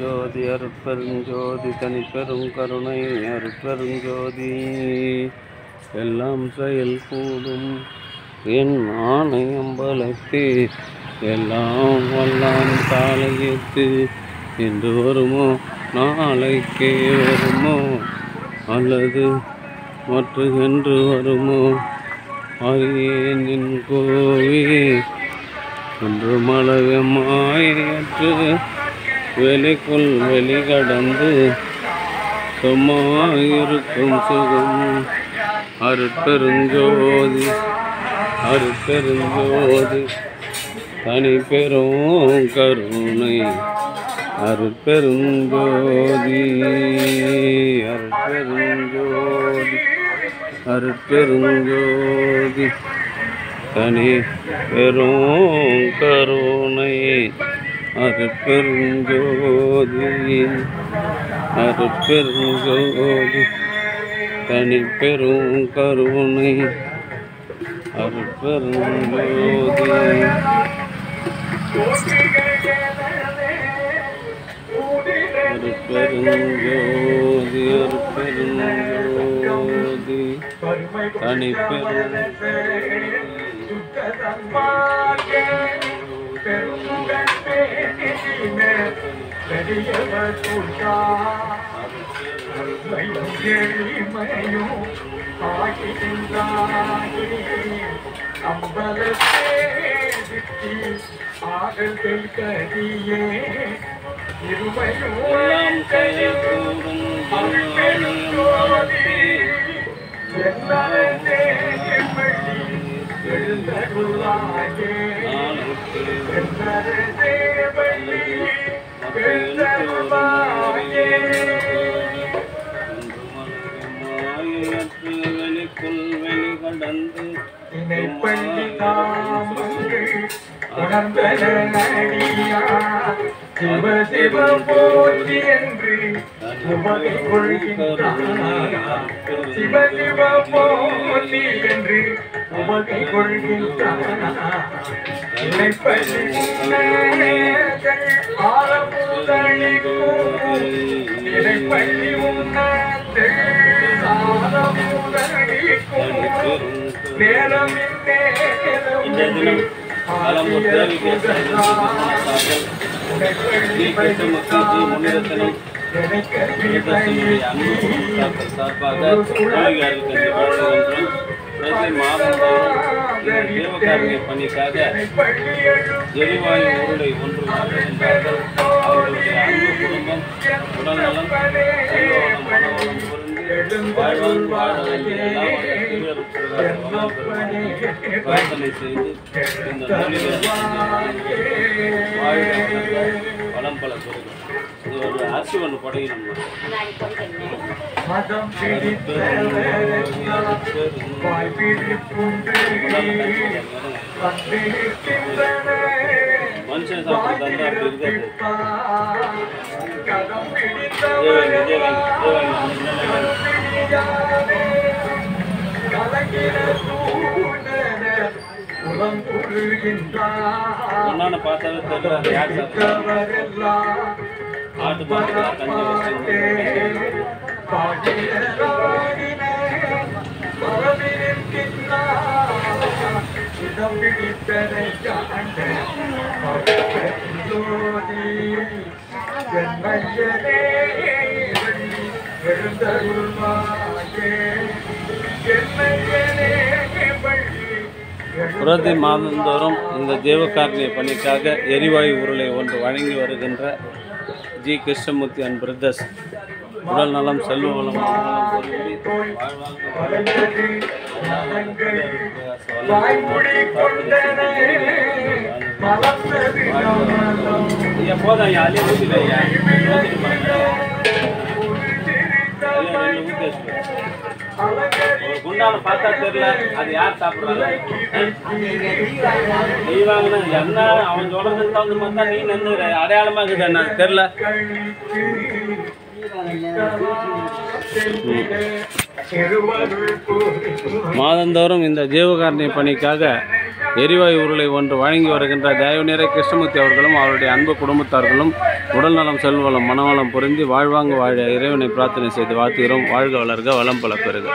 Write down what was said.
அருட்பெருஞ்சோதி அருட்பெருஞ்சோதி தனிப்பெரும் கருணை அருட்பெருஞ்சோதி எல்லாம் செயல் கூடும் என் ஆணையம்பலத்தே எல்லாம் வல்லாம் தாளையிட்டு என்று வருமோ நாளைக்கே வருமோ அல்லது மற்ற என்று வருமோ அறியேன் என் கோவே என்று மலவமாயற்று வெளிக்குள் வெளிகடந்து சும்மா இருக்கும் சுகம் அருட்பெருஞ்சோதி அருட்பெருஞ்சோதி தனி பெரும் கருணை அருட்பெருஞ்சோதி அருட்பெருஞ்சோதி அருட்பெருஞ்சோதி தனி பெரும் கருணை அருட்பெருஞ்சோதி அருட்பெருஞ்சோதி தனி பெரும் கருணை அருட்பெருஞ்சோதி அருட்பெருஞ்சோதி அருட்பெருஞ்சோதி தனி பெரும் வெளிக்குள் வெளிகடந்து சிவ சிவ போற்றி என்று உமகை கொள்கின்றார் சிவ சிவ போற்றி என்று உமகை கொள்கின்றார் ஆரமுதளிக்கும் இடைப்பள்ளி உன்னத்தில் ஆரமுதளிக்கும் நேரமின் நேரம் தேவகாருண்ய பணிக்காக எரிவாயு உருளை ஒன்று வாழ்கின்றார்கள். அவர்களுடைய அன்பு குடும்பம் உடல்நலம் செல்வவளம் மனவளம் பொருந்தி வாழ்வாங்கு வாழ பிரார்த்தனை செய்து இந்த வளம் பல பெறுகிறோம். இது ஒரு அரிசி ஒன்று படையணும். மனுஷன் சாப்பிட்டு தந்தா அப்படி இருக்காது. ஒன்னான பார்த்தாலும் தெரியல யார் சாப்பிட்டா ஆட்டு மாட்டு கஞ்சி பிரதி மாதந்தோறும் இந்த தேவகாருண்ய பணிக்காக எரிவாயு உருளை ஒன்று வழங்கி வருகின்ற ஜி கிருஷ்ணமூர்த்தி அண்ட் பிரதர்ஸ் உடல் நலம் செல்வ வளம் போதும் அலைய ஊற்றில ஒரு குண்டான பார்த்தா தெரியல அது யார் சாப்பிட்றாங்க. நீ வாங்கின என்ன அவன் சொல்றதுக்கு தகுந்த மாதிரி தான் நீ நின்று அடையாளமா இருக்குது எனக்கு தெரியல. மாதந்தோறும் இந்த ஜீவகாருண்ய பணிக்காக எரிவாயு உருளை ஒன்று வழங்கி வருகின்ற தயவுநிறை கிருஷ்ணமூர்த்தி அவர்களும் அவருடைய அன்பு குடும்பத்தார்களும் உடல் நலம் செல்வளம் மனவளம் பொருந்தி வாழ்வாங்கு வாழ இறைவனை பிரார்த்தனை செய்து வாழ்த்துகிறோம். வாழ்க வளர்க வளம் பல பெறுக.